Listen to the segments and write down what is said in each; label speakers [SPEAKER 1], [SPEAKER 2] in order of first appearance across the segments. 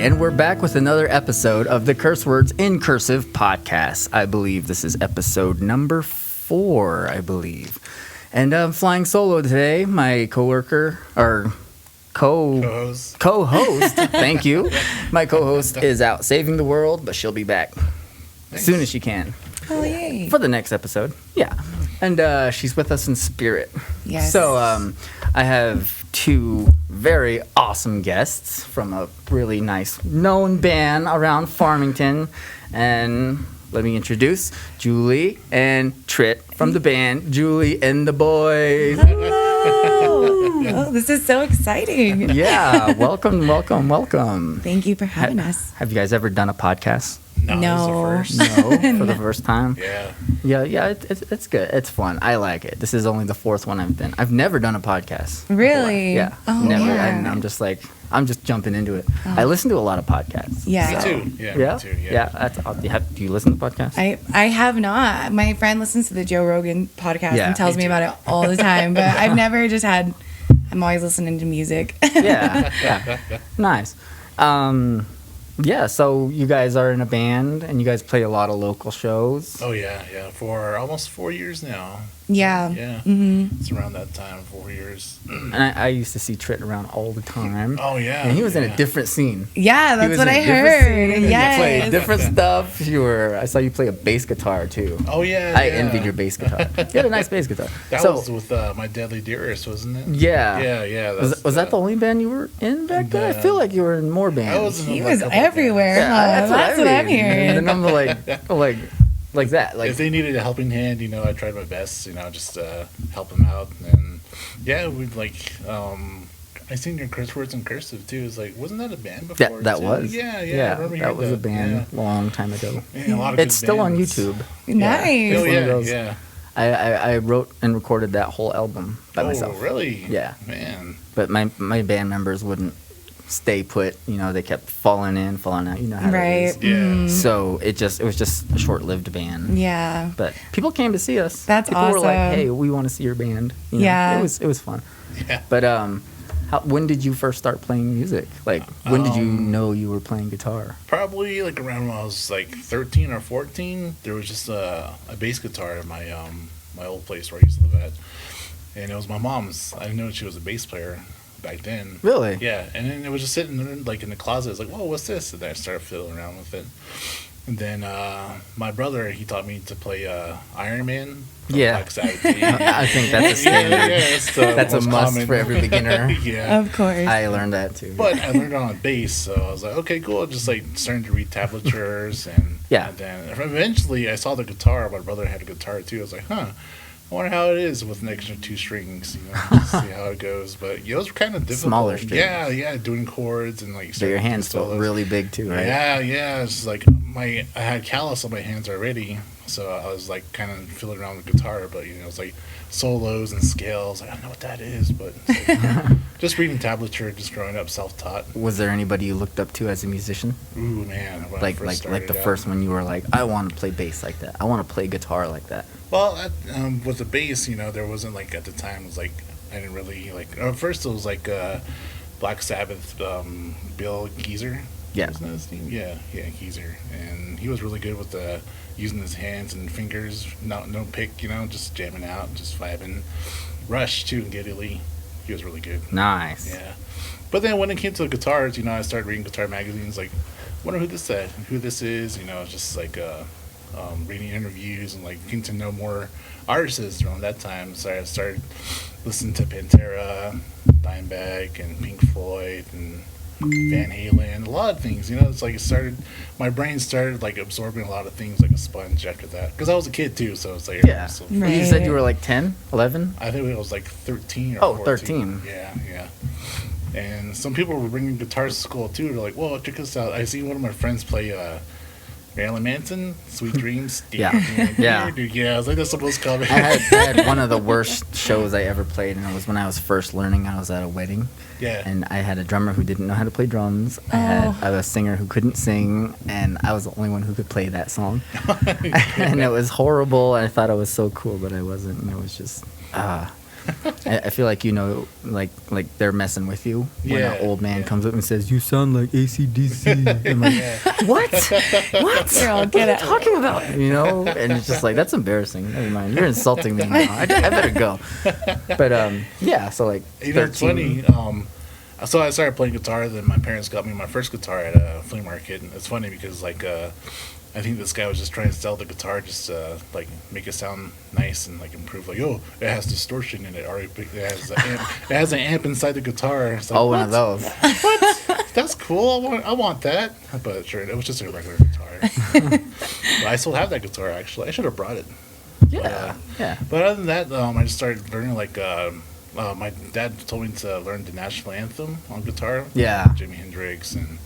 [SPEAKER 1] and we're back with another episode of the Cursewords in Cursive podcast. I believe this is episode number 4, I believe. And I'm flying solo today. My co-host, thank you. My co-host is out saving the world, but she'll be back as soon as she can.
[SPEAKER 2] Oh, yay.
[SPEAKER 1] For the next episode. Yeah. And she's with us in spirit.
[SPEAKER 2] Yes.
[SPEAKER 1] So I have 2 very awesome guests from a really nice known band around Farmington. And let me introduce Julie and Tritt from the band Julie and the Boyz.
[SPEAKER 2] Hello. Oh, this is so exciting.
[SPEAKER 1] Yeah. Welcome.
[SPEAKER 2] Thank you for having us.
[SPEAKER 1] Have you guys ever done a podcast?
[SPEAKER 2] No.
[SPEAKER 3] This is the first.
[SPEAKER 1] No, for the first time.
[SPEAKER 3] Yeah.
[SPEAKER 1] It's good. It's fun. I like it. This is only the 4th one I've done. I've never done a podcast.
[SPEAKER 2] Really?
[SPEAKER 1] Yeah.
[SPEAKER 2] Oh,
[SPEAKER 1] never.
[SPEAKER 2] yeah.
[SPEAKER 1] And I'm just jumping into it. I listen to a lot of podcasts.
[SPEAKER 2] Yeah.
[SPEAKER 3] Me too. Yeah.
[SPEAKER 1] Yeah.
[SPEAKER 3] Me too. Yeah.
[SPEAKER 1] Do you listen to podcasts?
[SPEAKER 2] I have not. My friend listens to the Joe Rogan podcast and tells me about it all the time, but I've never just had. I'm always listening to music.
[SPEAKER 1] Yeah. Nice. Yeah, so you guys are in a band and you guys play a lot of local shows.
[SPEAKER 3] Oh yeah. For almost 4 years now.
[SPEAKER 2] Yeah.
[SPEAKER 3] Yeah.
[SPEAKER 2] Mm-hmm.
[SPEAKER 3] It's around that time, 4 years.
[SPEAKER 1] And I used to see Tritt around all the time.
[SPEAKER 3] Oh yeah.
[SPEAKER 1] And he was in a different scene.
[SPEAKER 2] Yeah,
[SPEAKER 1] He
[SPEAKER 2] that's
[SPEAKER 1] was
[SPEAKER 2] what
[SPEAKER 1] in a
[SPEAKER 2] I
[SPEAKER 1] different
[SPEAKER 2] heard.
[SPEAKER 1] scene, and you played
[SPEAKER 2] Yes.
[SPEAKER 1] different stuff. I saw you play a bass guitar too.
[SPEAKER 3] Oh yeah.
[SPEAKER 1] I envied your bass guitar. You had a nice bass guitar.
[SPEAKER 3] That was with My Deadly Dearest, wasn't it?
[SPEAKER 1] Yeah.
[SPEAKER 3] Yeah.
[SPEAKER 1] Was that the only band you were in back then? I feel like you were in more bands.
[SPEAKER 3] I was in
[SPEAKER 2] He
[SPEAKER 3] like,
[SPEAKER 2] was
[SPEAKER 3] a couple of
[SPEAKER 2] everywhere.
[SPEAKER 3] bands.
[SPEAKER 2] Huh? That's what I'm
[SPEAKER 1] And
[SPEAKER 2] hearing.
[SPEAKER 1] then I'm like that. Like
[SPEAKER 3] If they needed a helping hand, I tried my best, just to help them out. And yeah, we'd I seen your Cursewords and Cursive too. It's like, wasn't that a band before?
[SPEAKER 1] that
[SPEAKER 3] too?
[SPEAKER 1] was.
[SPEAKER 3] Yeah. I
[SPEAKER 1] Yeah,
[SPEAKER 3] remember
[SPEAKER 1] that
[SPEAKER 3] hearing
[SPEAKER 1] was a band
[SPEAKER 3] Yeah.
[SPEAKER 1] a long time ago.
[SPEAKER 3] Yeah, a lot of
[SPEAKER 1] It's
[SPEAKER 3] good
[SPEAKER 1] still on
[SPEAKER 3] bands.
[SPEAKER 1] YouTube.
[SPEAKER 2] Nice.
[SPEAKER 3] Oh
[SPEAKER 1] one of
[SPEAKER 3] yeah,
[SPEAKER 1] those-
[SPEAKER 3] yeah.
[SPEAKER 1] I wrote and recorded that whole album by myself.
[SPEAKER 3] Oh, really?
[SPEAKER 1] Yeah.
[SPEAKER 3] Man.
[SPEAKER 1] But my band members wouldn't stay put. They kept falling in, falling out. You know how it
[SPEAKER 2] Right.
[SPEAKER 1] is.
[SPEAKER 3] Yeah.
[SPEAKER 2] Mhm.
[SPEAKER 1] So it was just a short-lived band.
[SPEAKER 2] Yeah.
[SPEAKER 1] But people came to see us.
[SPEAKER 2] That's
[SPEAKER 1] people were like,
[SPEAKER 2] awesome.
[SPEAKER 1] "Hey, we want to see your band."
[SPEAKER 2] Yeah.
[SPEAKER 1] It was fun.
[SPEAKER 3] Yeah.
[SPEAKER 1] But when did you first start playing music? Like, when did you know you were playing guitar?
[SPEAKER 3] Probably like around when I was like 13 or 14. There was just a bass guitar at my old place where I used to live at, and it was my mom's. I didn't know she was a bass player back then.
[SPEAKER 1] Really?
[SPEAKER 3] Yeah, and then it was just sitting there, like in the closet. I was like, "Whoa, what's this?" And then I started fiddling around with it. And then my brother, he taught me to play Iron Man. From
[SPEAKER 1] Yeah.
[SPEAKER 3] Black Sabbath.
[SPEAKER 1] I think that's a standard. That's a
[SPEAKER 3] most
[SPEAKER 1] must
[SPEAKER 3] common.
[SPEAKER 1] for every beginner.
[SPEAKER 3] Yeah.
[SPEAKER 2] Of course.
[SPEAKER 1] I learned that too.
[SPEAKER 3] But I learned it on bass, so I was like, okay, cool. Just like starting to read tablatures, and
[SPEAKER 1] Yeah.
[SPEAKER 3] And then eventually, I saw the guitar. My brother had a guitar too. I was like, huh. I wonder how it is with an extra 2 strings, just see how it goes. But it was kind of difficult.
[SPEAKER 1] Smaller strings.
[SPEAKER 3] Yeah, doing chords and like.
[SPEAKER 1] But your hands felt really big too, right?
[SPEAKER 3] Yeah. It's like I had callus on my hands already, so I was like kind of fiddling around with guitar. But it's like solos and scales. I don't know what that is, but it's like, just reading tablature, just growing up self-taught.
[SPEAKER 1] Was there anybody you looked up to as a musician?
[SPEAKER 3] Ooh man, when I
[SPEAKER 1] Like
[SPEAKER 3] first
[SPEAKER 1] the
[SPEAKER 3] started out.
[SPEAKER 1] first one you were like, I want to play bass like that. I want to play guitar like that.
[SPEAKER 3] Well, with the bass, there wasn't like at the time. It was like I didn't really like. At first, it was like Black Sabbath, Bill Geezer.
[SPEAKER 1] Yeah.
[SPEAKER 3] Wasn't that his name? Yeah, Geezer, and he was really good with using his hands and fingers. No pick, just jamming out, just vibing. Rush too, and Geddy Lee. He was really good.
[SPEAKER 1] Nice.
[SPEAKER 3] Yeah. But then when it came to the guitars, I started reading guitar magazines. Like, wonder who this is. Just like reading interviews and like getting to know more artists around that time. So I started listening to Pantera, Dimebag, and Pink Floyd, and Van Halen, a lot of things. It's like my brain started like absorbing a lot of things like a sponge after that. Because I was a kid too, so it's like
[SPEAKER 1] Yeah.
[SPEAKER 3] So
[SPEAKER 2] Right.
[SPEAKER 1] You said you were like 10, 11?
[SPEAKER 3] I think it was like 13 or 14.
[SPEAKER 1] 13.
[SPEAKER 3] Yeah. And some people were bringing guitars to school too. They're like, "Whoa, check this out! I see one of my friends play Marilyn Manson, Sweet Dreams."
[SPEAKER 1] Yeah.
[SPEAKER 3] Yeah. I was like, "That's the most common."
[SPEAKER 1] I had one of the worst shows I ever played, and it was when I was first learning. I was at a wedding,
[SPEAKER 3] Yeah.
[SPEAKER 1] and I had a drummer who didn't know how to play drums. I had a singer who couldn't sing, and I was the only one who could play that song. And it was horrible. I thought I was so cool, but I wasn't. And it was just I feel like like they're messing with you when
[SPEAKER 3] Yeah,
[SPEAKER 1] an old man
[SPEAKER 3] yeah.
[SPEAKER 1] comes up and says, "You sound like AC/DC." I'm like, what? What?
[SPEAKER 2] You're all
[SPEAKER 1] What
[SPEAKER 2] get
[SPEAKER 1] are you
[SPEAKER 2] out.
[SPEAKER 1] talking about? And it's just like, that's embarrassing. Never mind. You're insulting me now. I better go. But yeah. So like,
[SPEAKER 3] You know, it's
[SPEAKER 1] 13.
[SPEAKER 3] funny. So I started playing guitar. Then my parents got me my first guitar at a flea market. And it's funny because like I think this guy was just trying to sell the guitar, just like make it sound nice and like improve. Like, oh, it has distortion in it, or it has an amp inside the guitar. It's like,
[SPEAKER 1] Oh, one of those.
[SPEAKER 3] What? That's cool. I want that. But sure, it was just a regular guitar. But I still have that guitar actually. I should have brought it.
[SPEAKER 1] Yeah. Yeah.
[SPEAKER 3] But other than that, I just started learning like. My dad told me to learn the national anthem on guitar.
[SPEAKER 1] Yeah.
[SPEAKER 3] Jimi Hendrix, and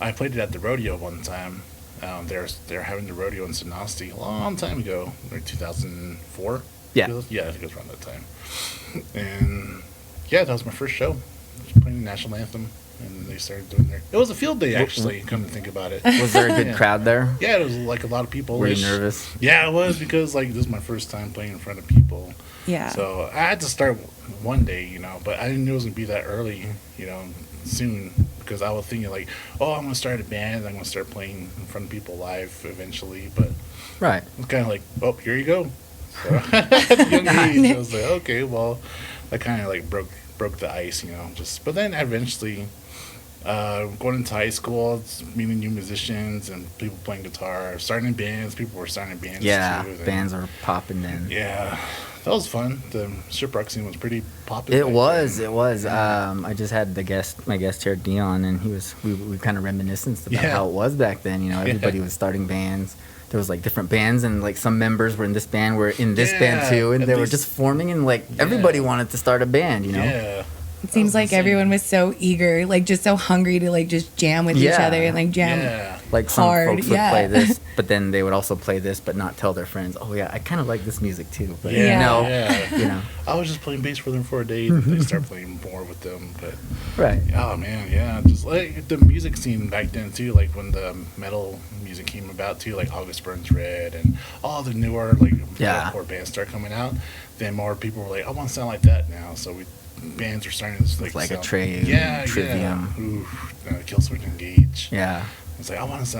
[SPEAKER 3] I played it at the rodeo one time. They're having the rodeo in Sanasti a long time ago, like 2004.
[SPEAKER 1] Yeah.
[SPEAKER 3] I think it was around that time. And yeah, that was my first show, just playing the national anthem, and they started doing their. It was a field day actually. Come to think about it.
[SPEAKER 1] Was there a good crowd there?
[SPEAKER 3] Yeah, it was like a lot of people.
[SPEAKER 1] Were you nervous?
[SPEAKER 3] Yeah, it was because like this is my first time playing in front of people.
[SPEAKER 2] Yeah.
[SPEAKER 3] So I had to start one day, but I didn't know it was gonna be that early, soon, because I was thinking like, oh, I'm gonna start a band, I'm gonna start playing in front of people live eventually, but
[SPEAKER 1] Right.
[SPEAKER 3] it's kind of like, oh, here you go. So at the young age, I was like, okay, well, I kind of like broke the ice, but then eventually. Going into high school, meeting new musicians and people playing guitar, starting bands. People were starting bands
[SPEAKER 1] Yeah.
[SPEAKER 3] too.
[SPEAKER 1] Bands are popping then.
[SPEAKER 3] Yeah, that was fun. The strip rock scene was pretty popular.
[SPEAKER 1] It was. I just had my guest here, Dion, and we kind of reminisced about
[SPEAKER 3] Yeah.
[SPEAKER 1] how it was back then. Everybody was starting bands. There was like different bands, and like some members were in this band, were in this band
[SPEAKER 3] Yeah,
[SPEAKER 1] too, and
[SPEAKER 3] and
[SPEAKER 1] they were
[SPEAKER 3] these-
[SPEAKER 1] just forming, and like everybody wanted to start a band.
[SPEAKER 3] Yeah.
[SPEAKER 2] It seems like everyone was so eager, like just so hungry to like just jam with each
[SPEAKER 1] Yeah.
[SPEAKER 2] other and like jam.
[SPEAKER 3] Yeah.
[SPEAKER 1] Like some
[SPEAKER 2] hard,
[SPEAKER 1] folks would
[SPEAKER 2] yeah.
[SPEAKER 1] play this, but then they would also play this, but not tell their friends. Oh yeah, I kind of like this music too. But
[SPEAKER 3] Yeah.
[SPEAKER 1] yeah.
[SPEAKER 3] I was just playing bass for them for a day. They start playing more with them, but
[SPEAKER 1] Right.
[SPEAKER 3] oh man, yeah, just like the music scene back then too. Like when the metal music came about too, like August Burns Red and all the newer like metalcore bands start coming out. Then more people were like, I want to sound like that now. So bands are starting to
[SPEAKER 1] Like
[SPEAKER 3] sound,
[SPEAKER 1] Atreyu, Trivium.
[SPEAKER 3] Yeah. Ooh, Killswitch Engage.
[SPEAKER 1] Yeah.
[SPEAKER 3] It's like I want to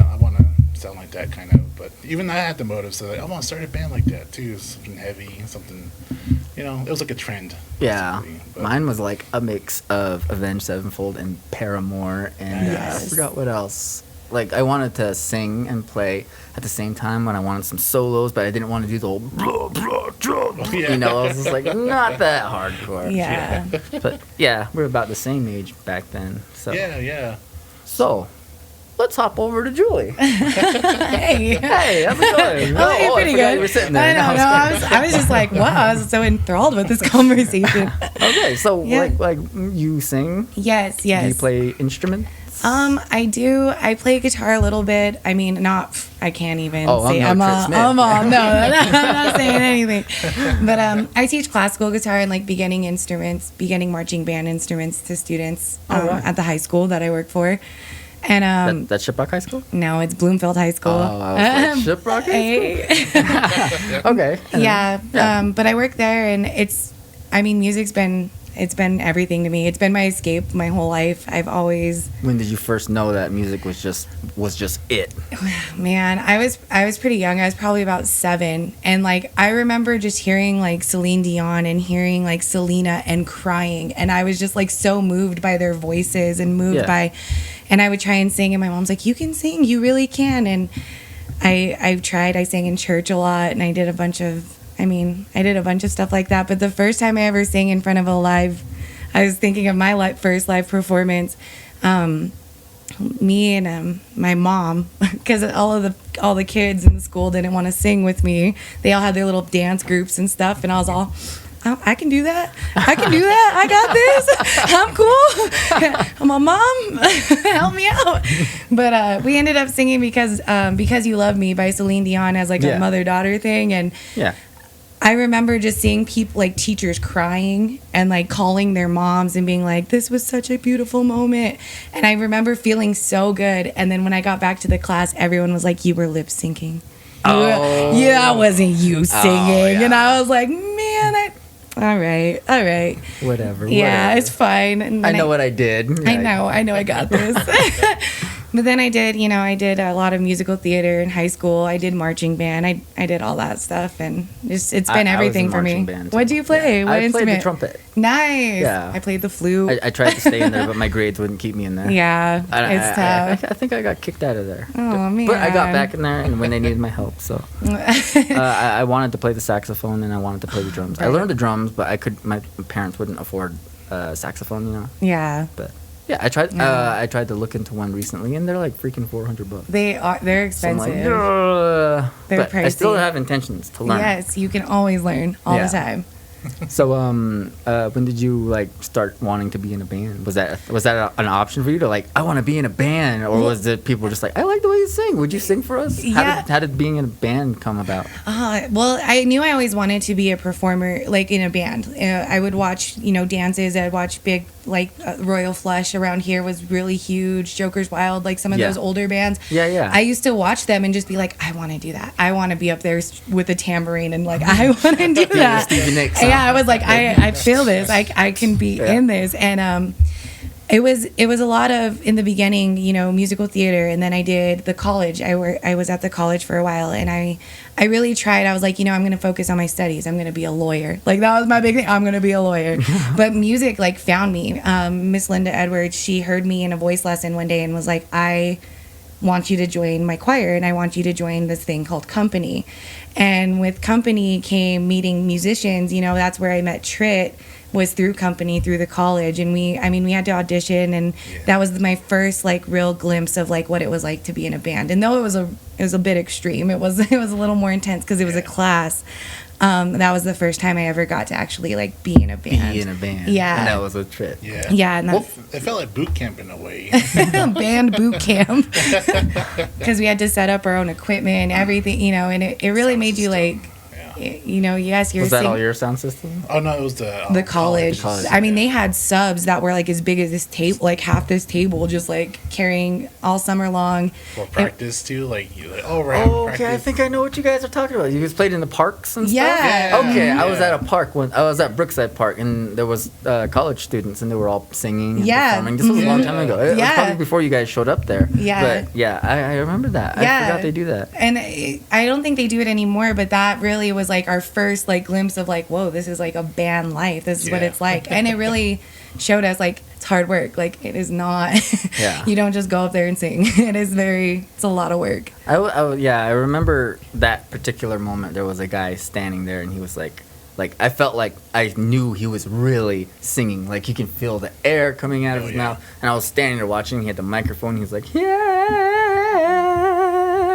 [SPEAKER 3] sound like that kind of. But even I had the motive, so like, I want to start a band like that too. Something heavy, something. It was like a trend.
[SPEAKER 1] Yeah.
[SPEAKER 3] basically, but-
[SPEAKER 1] Mine was like a mix of Avenged Sevenfold and Paramore, and I
[SPEAKER 2] Yes.
[SPEAKER 1] forgot what else. Like I wanted to sing and play at the same time when I wanted some solos, but I didn't want to do the whole blah, blah, blah.
[SPEAKER 3] Yeah.
[SPEAKER 1] I was just like, not that hardcore.
[SPEAKER 2] Yeah.
[SPEAKER 1] But yeah, we're about the same age back then. So
[SPEAKER 3] Yeah.
[SPEAKER 1] So let's hop over to Julie.
[SPEAKER 2] Hey.
[SPEAKER 1] Hey, how's it going?
[SPEAKER 2] Oh, you're
[SPEAKER 1] I
[SPEAKER 2] pretty
[SPEAKER 1] forgot
[SPEAKER 2] good.
[SPEAKER 1] You were sitting there.
[SPEAKER 2] I know. I was just like, wow. I was so enthralled with this conversation.
[SPEAKER 1] Okay, so
[SPEAKER 2] Yeah.
[SPEAKER 1] like you sing?
[SPEAKER 2] Yes.
[SPEAKER 1] Do you play instruments?
[SPEAKER 2] I do. I play guitar a little bit. I mean, I can't even say
[SPEAKER 1] I'm no Tritt Smith.
[SPEAKER 2] I'm on. No, I'm not saying anything. But I teach classical guitar and like beginning marching band instruments to students
[SPEAKER 1] right.
[SPEAKER 2] at the high school that I work for. And
[SPEAKER 1] That's Shiprock High School?
[SPEAKER 2] no, it's Bloomfield High School.
[SPEAKER 1] Oh, I was like, Shiprock High School? Okay.
[SPEAKER 2] Yeah. But I work there, and music's been everything to me. It's been my escape my whole life. I've always,
[SPEAKER 1] When did you first know that music was just it?
[SPEAKER 2] man, I was pretty young. I was probably about 7, and like I remember just hearing like Celine Dion and hearing like Selena and crying, and I was just like so moved by their voices and moved by, and I would try and sing, and my mom's like, "You can sing, you really can," and I've tried. I sang in church a lot, and I did a bunch of stuff like that. But the first time I ever sang in front of I was thinking of my first live performance. Me and my mom, because all the kids in the school didn't want to sing with me. They all had their little dance groups and stuff, and I was all, oh, I can do that. I got this. I'm cool. I'm a mom. Help me out. But we ended up singing because You Love Me by Celine Dion as like a mother-daughter thing, and I remember just seeing people, like teachers, crying and like calling their moms and being like, this was such a beautiful moment. And I remember feeling so good. And then when I got back to the class, everyone was like, you were lip syncing. That wasn't you singing. And I was like, man, All right.
[SPEAKER 1] Whatever.
[SPEAKER 2] Yeah,
[SPEAKER 1] whatever.
[SPEAKER 2] it's fine. And
[SPEAKER 1] I
[SPEAKER 2] then
[SPEAKER 1] know what I did.
[SPEAKER 2] I know I got this. But then I did a lot of musical theater in high school. I did marching band. I did all that stuff, and it's been
[SPEAKER 1] I was
[SPEAKER 2] everything
[SPEAKER 1] in
[SPEAKER 2] for me.
[SPEAKER 1] marching band, too.
[SPEAKER 2] What do you play? What
[SPEAKER 1] I
[SPEAKER 2] instrument?
[SPEAKER 1] played the trumpet.
[SPEAKER 2] Nice.
[SPEAKER 1] Yeah.
[SPEAKER 2] I played the flute.
[SPEAKER 1] I tried to stay in there, but my grades wouldn't keep me in there.
[SPEAKER 2] Yeah, it's tough.
[SPEAKER 1] I think I got kicked out of there.
[SPEAKER 2] Oh, man.
[SPEAKER 1] But I got back in there, and when they needed my help, so I wanted to play the saxophone and I wanted to play the drums. I
[SPEAKER 2] Right.
[SPEAKER 1] learned the drums, but my parents wouldn't afford saxophone, you know.
[SPEAKER 2] Yeah.
[SPEAKER 1] But yeah, I tried.
[SPEAKER 2] Yeah.
[SPEAKER 1] I tried to look into one recently, and they're like freaking $400.
[SPEAKER 2] They're
[SPEAKER 1] So I'm
[SPEAKER 2] expensive.
[SPEAKER 1] like, "Ugh."
[SPEAKER 2] They're
[SPEAKER 1] But I still
[SPEAKER 2] pricey.
[SPEAKER 1] have intentions to learn.
[SPEAKER 2] Yes, you can always learn all
[SPEAKER 1] Yeah.
[SPEAKER 2] the time.
[SPEAKER 1] So when did you like start wanting to be in a band? Was that an option for you to like I want to be in a band, or was it people just like I like the way you sing? Would you sing for us?
[SPEAKER 2] Yeah.
[SPEAKER 1] How did being in a band come about?
[SPEAKER 2] Well, I knew I always wanted to be a performer, like in a band. I would watch, dances. I'd watch big, like Royal Flush around here was really huge. Joker's Wild, like some of
[SPEAKER 1] Yeah.
[SPEAKER 2] those older bands.
[SPEAKER 1] Yeah.
[SPEAKER 2] I used to watch them and just be like, I want to do that. I want to be up there with a tambourine and like I want to do that.
[SPEAKER 1] Stevie Nicks,
[SPEAKER 2] Yeah,
[SPEAKER 1] huh?
[SPEAKER 2] I was like, I feel this. I can be in this, and it was a lot of in the beginning, musical theater, and then I did the college. I was at the college for a while, and I really tried. I was like, I'm going to focus on my studies. I'm going to be a lawyer. Like that was my big thing. I'm going to be a lawyer. But music like found me. Miss Linda Edwards, she heard me in a voice lesson one day and was like, I want you to join my choir, and I want you to join this thing called company. And with company came meeting musicians. That's where I met Tritt, was through company, through the college. And we had to audition, and that was my first like real glimpse of like what it was like to be in a band. And though it was a bit extreme, it was a little more intense because it was a class. That was the first time I ever got to actually like be in a band.
[SPEAKER 1] Be in a band.
[SPEAKER 2] Yeah.
[SPEAKER 1] And that was a trip.
[SPEAKER 3] Yeah.
[SPEAKER 2] Yeah, and
[SPEAKER 3] Well,
[SPEAKER 2] that's
[SPEAKER 3] it felt like boot camp in a way.
[SPEAKER 2] band boot camp because we had to set up our own equipment, everything, and it really
[SPEAKER 3] Sound
[SPEAKER 2] made you
[SPEAKER 3] system.
[SPEAKER 2] like,
[SPEAKER 3] Yeah.
[SPEAKER 2] yes, you're
[SPEAKER 1] Was that
[SPEAKER 2] sing-
[SPEAKER 1] all your sound system?
[SPEAKER 3] Oh no, it was
[SPEAKER 2] the college.
[SPEAKER 1] college.
[SPEAKER 2] I mean, they had subs that were like as big as this table, like half this table, just like carrying all summer long.
[SPEAKER 3] For practice too, like you're like, oh right.
[SPEAKER 1] Oh, okay. I
[SPEAKER 3] practice.
[SPEAKER 1] think I know what you guys are talking about. You guys played in the parks and
[SPEAKER 2] Yeah.
[SPEAKER 1] stuff? Okay, I was
[SPEAKER 3] Yeah.
[SPEAKER 1] at a park when I was at Brookside Park, and there was college students, and they were all singing and
[SPEAKER 2] Yeah.
[SPEAKER 1] performing. This was a long time ago. It was
[SPEAKER 2] Yeah.
[SPEAKER 1] probably before you guys showed up there.
[SPEAKER 2] Yeah.
[SPEAKER 1] But yeah, I remember that. I
[SPEAKER 2] Yeah.
[SPEAKER 1] forgot they do that.
[SPEAKER 2] And I don't think they do it anymore, but that really was like our first like glimpse of like, whoa, this is like a band life. This is what
[SPEAKER 3] Yeah.
[SPEAKER 2] it's like. And it really showed us like it's hard work. Like it is not,
[SPEAKER 1] Yeah.
[SPEAKER 2] you don't just go up there and sing. It's a lot of work.
[SPEAKER 1] I remember that particular moment. There was a guy standing there, and he was like I felt like I knew he was really singing. Like you can feel the air coming out of
[SPEAKER 3] Oh,
[SPEAKER 1] his
[SPEAKER 3] yeah.
[SPEAKER 1] mouth. And I was standing there watching. He had the microphone. He was like, yeah.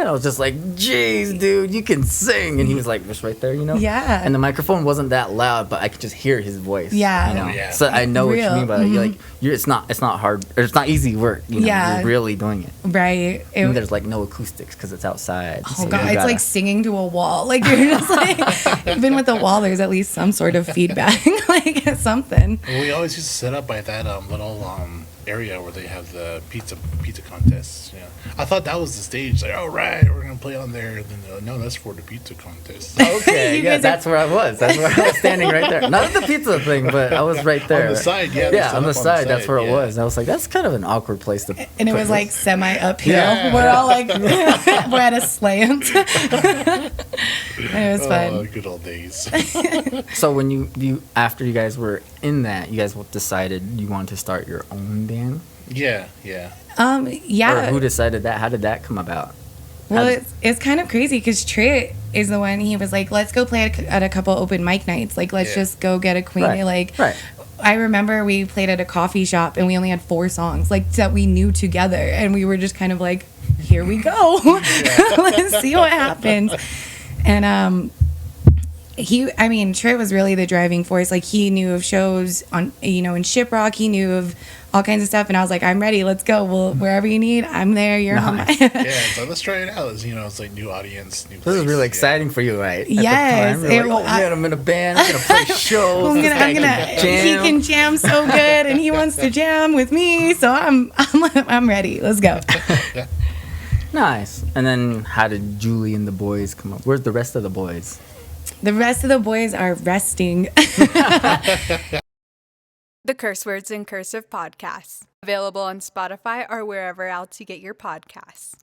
[SPEAKER 1] And I was just like, jeez, dude, you can sing. And he was like, just right there,
[SPEAKER 2] Yeah.
[SPEAKER 1] And the microphone wasn't that loud, but I could just hear his voice.
[SPEAKER 2] Yeah.
[SPEAKER 1] You know?
[SPEAKER 3] Oh, yeah.
[SPEAKER 1] So I know what you
[SPEAKER 2] Real.
[SPEAKER 1] mean by like it's not hard. Or it's not easy work.
[SPEAKER 2] Yeah.
[SPEAKER 1] You're really doing it.
[SPEAKER 2] Right.
[SPEAKER 1] And there's like no acoustics because it's outside.
[SPEAKER 2] Oh
[SPEAKER 1] so
[SPEAKER 2] god,
[SPEAKER 1] you
[SPEAKER 2] it's
[SPEAKER 1] gotta-
[SPEAKER 2] like singing to a wall. Like you're just like, even with the wall, there's at least some sort of feedback, like something.
[SPEAKER 3] Well, we always used to set up by that little area where they have the pizza contests. Yeah, I thought that was the stage. Like, all right, we're gonna play on there. Then no, that's for the pizza contest.
[SPEAKER 1] Okay,
[SPEAKER 2] You
[SPEAKER 1] yeah,
[SPEAKER 2] guys are-
[SPEAKER 1] that's where I was. That's where I was standing right there. Not at the pizza thing, but I was right there.
[SPEAKER 3] On the side, yeah. they
[SPEAKER 1] Yeah,
[SPEAKER 3] set
[SPEAKER 1] on the
[SPEAKER 3] up
[SPEAKER 1] side. That's where it
[SPEAKER 3] yeah.
[SPEAKER 1] was. I was like, that's kind of an awkward place to.
[SPEAKER 2] And it
[SPEAKER 1] put
[SPEAKER 2] was like
[SPEAKER 1] this.
[SPEAKER 2] semi uphill.
[SPEAKER 3] Yeah.
[SPEAKER 2] We're all like, we're at a slant. It was
[SPEAKER 3] Oh,
[SPEAKER 2] fun.
[SPEAKER 3] good old days.
[SPEAKER 1] So when you after you guys were in that, you guys decided you wanted to start your own band.
[SPEAKER 3] Yeah.
[SPEAKER 1] Or
[SPEAKER 2] Yeah.
[SPEAKER 1] who decided that? How did that come about?
[SPEAKER 2] Well,
[SPEAKER 1] How-
[SPEAKER 2] it's kind of crazy because Tritt is the one. He was like, let's go play at a couple open mic nights. Like, let's
[SPEAKER 3] Yeah.
[SPEAKER 2] just go get acquainted. Like,
[SPEAKER 1] right.
[SPEAKER 2] I remember we played at a coffee shop and we only had 4 songs like that we knew together, and we were just kind of like, here we go. Let's see what happens. And Tritt was really the driving force. Like he knew of shows on, in Shiprock. He knew of all kinds of stuff, and I was like, I'm ready. Let's go. Well, wherever you need, I'm there. You're on my.
[SPEAKER 3] Yeah, so let's try it out. It's like new audience, new.
[SPEAKER 1] This is
[SPEAKER 3] place.
[SPEAKER 1] really
[SPEAKER 3] Yeah.
[SPEAKER 1] exciting for you, right? At the
[SPEAKER 2] Yes,
[SPEAKER 1] time, you're
[SPEAKER 2] it-
[SPEAKER 1] like, oh man, I'm in a band. I'm gonna play shows.
[SPEAKER 2] I'm
[SPEAKER 1] This
[SPEAKER 2] gonna,
[SPEAKER 1] guy
[SPEAKER 2] I'm gonna.
[SPEAKER 1] can
[SPEAKER 2] He
[SPEAKER 1] jam.
[SPEAKER 2] can jam so good, and he wants to jam with me. So I'm ready. Let's go.
[SPEAKER 1] Nice. And then how did Julie and the boys come up? Where's the rest of the boys?
[SPEAKER 2] The rest of the boys are resting.
[SPEAKER 4] The Cursewords in Cursive podcast. Available on Spotify or wherever else you get your podcasts.